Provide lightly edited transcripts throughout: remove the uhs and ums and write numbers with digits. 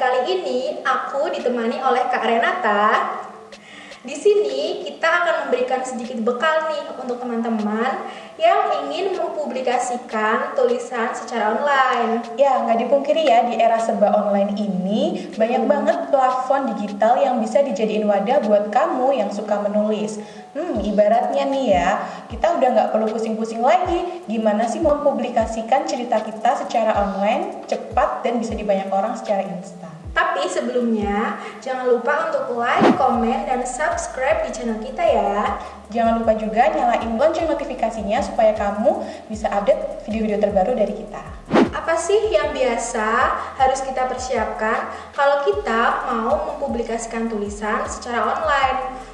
kali ini aku ditemani oleh Kak Renata. Di sini kita akan memberikan sedikit bekal nih untuk teman-teman yang ingin mempublikasikan tulisan secara online. Ya, nggak dipungkiri ya, di era serba online ini banyak banget platform digital yang bisa dijadiin wadah buat kamu yang suka menulis. Ibaratnya nih ya, kita udah nggak perlu pusing-pusing lagi gimana sih mempublikasikan cerita kita secara online, cepat, dan bisa di banyak orang secara instan. Tapi sebelumnya, jangan lupa untuk like, komen, dan subscribe di channel kita ya. Jangan lupa juga nyalain lonceng notifikasinya supaya kamu bisa update video-video terbaru dari kita. Apa sih yang biasa harus kita persiapkan kalau kita mau mempublikasikan tulisan secara online?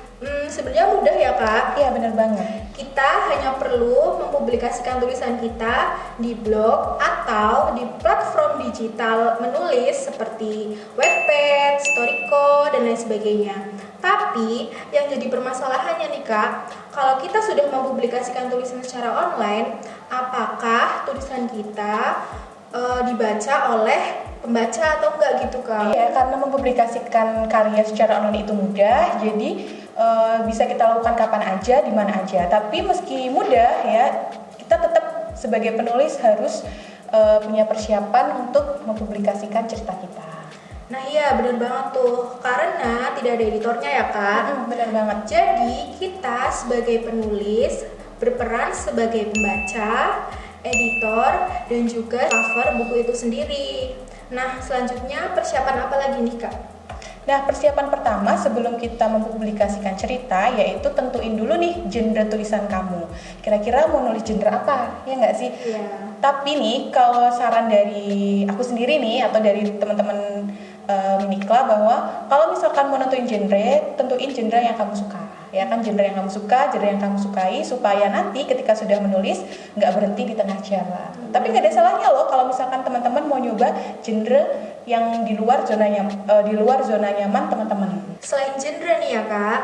Sebenarnya mudah ya Kak. Iya, benar banget. Kita hanya perlu mempublikasikan tulisan kita di blog atau di platform digital menulis seperti Wattpad, Storyco, dan lain sebagainya. Tapi yang jadi permasalahannya nih Kak, kalau kita sudah mempublikasikan tulisan secara online, apakah tulisan kita dibaca oleh pembaca atau enggak gitu Kak? Iya, karena mempublikasikan karya secara online itu mudah, jadi bisa kita lakukan kapan aja, di mana aja. Tapi meski mudah ya, kita tetap sebagai penulis harus punya persiapan untuk mempublikasikan cerita kita. Nah iya benar banget tuh, karena tidak ada editornya ya Kak. Benar banget. Jadi kita sebagai penulis berperan sebagai pembaca, editor, dan juga cover buku itu sendiri. Nah selanjutnya persiapan apa lagi nih Kak? Nah, persiapan pertama sebelum kita mempublikasikan cerita yaitu tentuin dulu nih genre tulisan kamu. Kira-kira mau nulis genre apa? Ya nggak sih? Iya. Tapi nih, kalau saran dari aku sendiri nih atau dari teman-teman Minikla, bahwa kalau misalkan mau nentuin genre, tentuin genre yang kamu suka. Ya kan, genre yang kamu suka, genre yang kamu sukai, supaya nanti ketika sudah menulis nggak berhenti di tengah jalan. Tapi nggak ada salahnya loh kalau misalkan teman-teman mau nyoba genre yang di luar zona nyaman teman-teman. Selain genre nih ya Kak,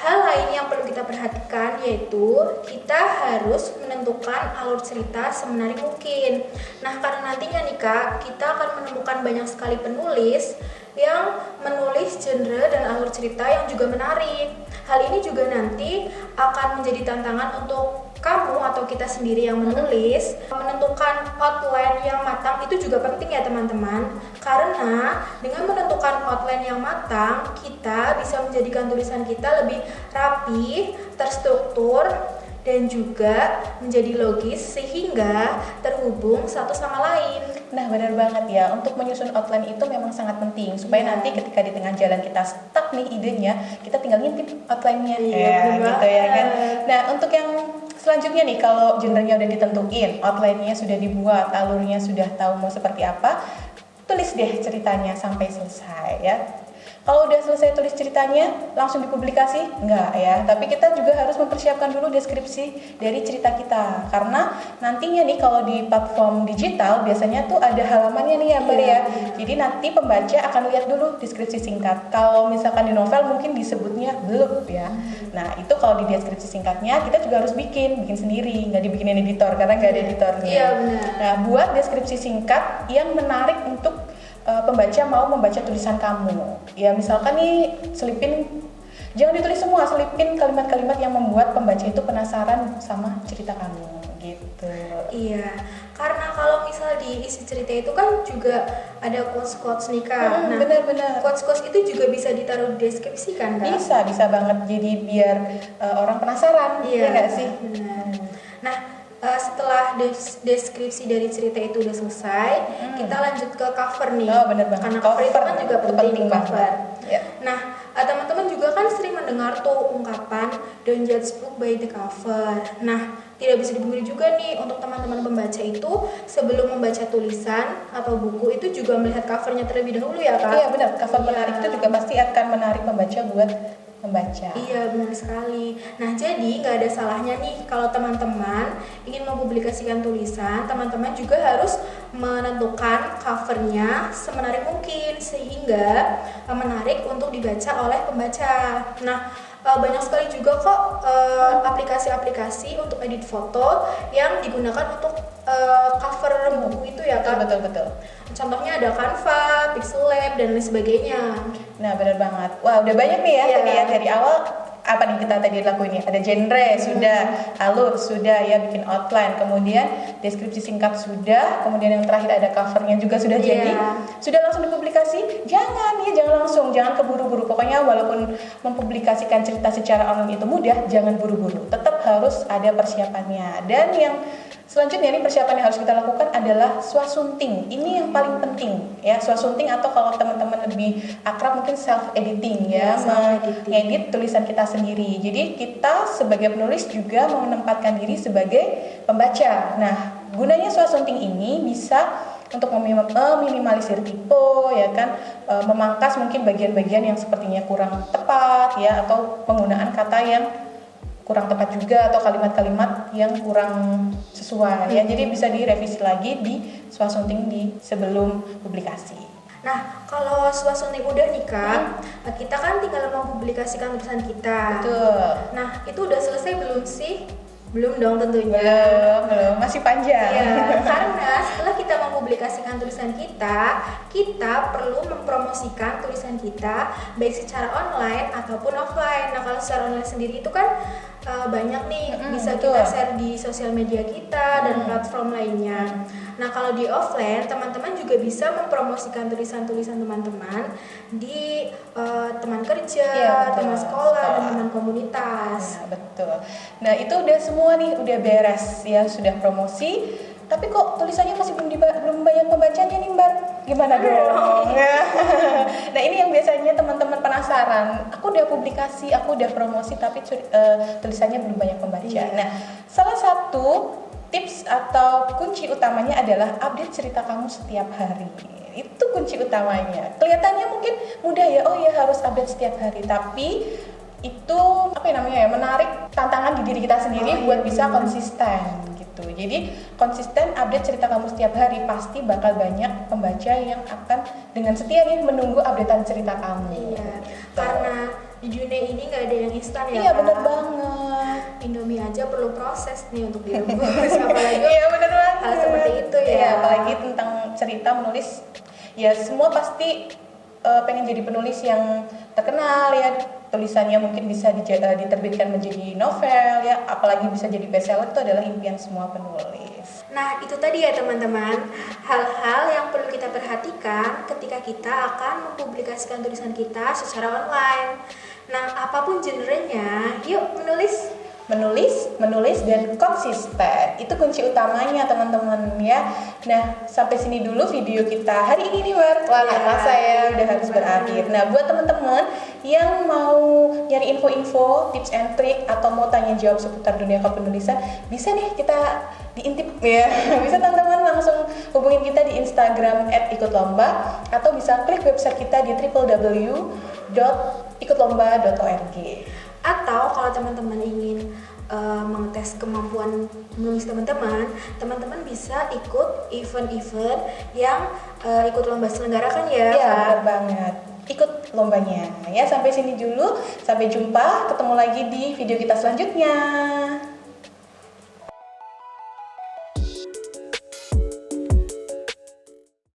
hal lain yang perlu kita perhatikan yaitu kita harus menentukan alur cerita semenarik mungkin. Nah karena nantinya nih Kak, kita akan menemukan banyak sekali penulis yang menulis genre dan alur cerita yang juga menarik. Hal ini juga nanti akan menjadi tantangan untuk kamu atau kita sendiri yang menulis. Menentukan outline yang matang itu juga penting ya teman-teman, karena dengan menentukan outline yang matang kita bisa menjadikan tulisan kita lebih rapi, terstruktur, dan juga menjadi logis sehingga terhubung satu sama lain. Nah benar banget ya, untuk menyusun outline itu memang sangat penting supaya nanti ketika di tengah jalan kita stuck nih idenya, kita tinggal ngintip outline-nya. Gitu ya kan. Nah untuk yang selanjutnya nih, kalau genrenya udah ditentuin, outline-nya sudah dibuat, alurnya sudah tahu mau seperti apa, tulis deh ceritanya sampai selesai ya. Kalau udah selesai tulis ceritanya, langsung dipublikasi? Enggak ya, tapi kita juga harus mempersiapkan dulu deskripsi dari cerita kita. Karena nantinya nih kalau di platform digital, biasanya tuh ada halamannya nih ya Mbak ya. Jadi nanti pembaca akan lihat dulu deskripsi singkat. Kalau misalkan di novel mungkin disebutnya blurb ya. Nah itu kalau di deskripsi singkatnya, kita juga harus bikin sendiri. Nggak dibikinin editor, karena nggak ada editornya. Iya benar. Nah buat deskripsi singkat yang menarik untuk pembaca mau membaca tulisan kamu. Ya misalkan nih jangan ditulis semua, selipin kalimat-kalimat yang membuat pembaca itu penasaran sama cerita kamu gitu. Iya, karena kalau misal di isi cerita itu kan juga ada quotes-quotes nih Kak. Benar-benar. Quotes-quotes itu juga bisa ditaruh di deskripsi kan Kak? Bisa banget, jadi biar orang penasaran. Iya nggak sih? Benar. Nah setelah deskripsi dari cerita itu udah selesai, kita lanjut ke cover nih. Oh benar banget. Karena cover itu kan juga penting cover. Ya. Nah teman-teman juga kan sering mendengar tuh ungkapan don't judge book by the cover. Nah tidak bisa dipungkiri juga nih untuk teman-teman pembaca itu sebelum membaca tulisan atau buku itu juga melihat covernya terlebih dahulu ya Kak? Iya benar, cover menarik itu juga pasti akan menarik pembaca buat membaca. Iya benar sekali. Nah jadi nggak ada salahnya nih kalau teman-teman ingin mempublikasikan tulisan, teman-teman juga harus menentukan covernya semenarik mungkin sehingga menarik untuk dibaca oleh pembaca. Nah banyak sekali juga kok aplikasi-aplikasi untuk edit foto yang digunakan untuk cover buku itu ya Kak. Betul. Contohnya ada Canva, Pixel Lab, dan lain sebagainya. Nah, benar banget. Wah, udah banyak nih ya tadi ya dari awal. Apa nih kita tadi lakuin ya? Ada genre sudah, alur sudah ya, bikin outline, kemudian deskripsi singkat sudah, kemudian yang terakhir ada covernya juga sudah jadi. Sudah langsung dipublikasi? Jangan langsung, jangan keburu-buru. Pokoknya walaupun mempublikasikan cerita secara online itu mudah, jangan buru-buru. Tetap harus ada persiapannya. Dan yang selanjutnya nih persiapan yang harus kita lakukan adalah swasunting. Ini yang paling penting ya, swasunting atau kalau teman-teman lebih akrab mungkin self editing ya, mengedit tulisan kita sendiri. Jadi kita sebagai penulis juga mau menempatkan diri sebagai pembaca. Nah, gunanya swasunting ini bisa untuk meminimalisir typo ya kan, memangkas mungkin bagian-bagian yang sepertinya kurang tepat ya, atau penggunaan kata yang kurang tepat juga, atau kalimat-kalimat yang kurang sesuai ya. Jadi bisa direvisi lagi di swasunting di sebelum publikasi. Nah, kalau swasunting udah nih Kak, kita kan tinggal mempublikasikan tulisan kita. Betul. Nah, itu udah selesai belum sih? Belum dong tentunya. Belum, masih panjang. Ya, karena setelah kita mempublikasikan tulisan kita perlu mempromosikan tulisan kita baik secara online ataupun offline. Nah, kalau secara online sendiri itu kan banyak nih, bisa kita share di sosial media kita dan platform lainnya. Nah, kalau di offline, teman-teman juga bisa mempromosikan tulisan-tulisan teman-teman di teman kerja, teman sekolah, dan teman komunitas. Ya, betul. Nah, itu udah semua nih, udah beres ya, sudah promosi. Tapi kok tulisannya masih belum banyak pembacanya nih Mbak? Gimana dong? Nah, ini yang biasanya teman-teman penasaran. Aku udah publikasi, aku udah promosi, tapi tulisannya belum banyak pembaca. Nah, salah satu tips atau kunci utamanya adalah update cerita kamu setiap hari. Itu kunci utamanya. Kelihatannya mungkin mudah ya, oh ya harus update setiap hari, tapi itu menarik tantangan di diri kita sendiri buat bisa konsisten gitu. Jadi konsisten update cerita kamu setiap hari, pasti bakal banyak pembaca yang akan dengan setia nih menunggu updatean cerita kamu. Iya, karena di dunia ini nggak ada yang instan ya. Iya, benar banget. Indomie aja perlu proses nih untuk direbus, apalagi iya, benar banget. hal seperti itu ya. Iya, apalagi tentang cerita menulis, ya semua pasti pengen jadi penulis yang terkenal ya, tulisannya mungkin bisa diterbitkan menjadi novel ya, apalagi bisa jadi bestseller. Itu adalah impian semua penulis. Nah, itu tadi ya teman-teman, hal-hal yang perlu kita perhatikan ketika kita akan mempublikasikan tulisan kita secara online. Nah, apapun genrenya, yuk menulis dan konsisten. Itu kunci utamanya teman-teman ya. Nah, sampai sini dulu video kita hari ini nih Mbak. Wah, nggak kerasa ya udah harus berakhir. Nah, buat teman-teman yang mau nyari info-info, tips and trick, atau mau tanya jawab seputar dunia kepenulisan, bisa nih kita diintip ya. Bisa teman-teman langsung hubungin kita di Instagram @ikutlomba, atau bisa klik website kita di www.ikutlomba.org. Atau kalau teman-teman ingin mengetes kemampuan menulis teman-teman bisa ikut event-event yang ikut lomba selenggarakan ya. Iya, benar banget. Ikut lombanya. Ya, sampai sini dulu. Sampai jumpa. Ketemu lagi di video kita selanjutnya.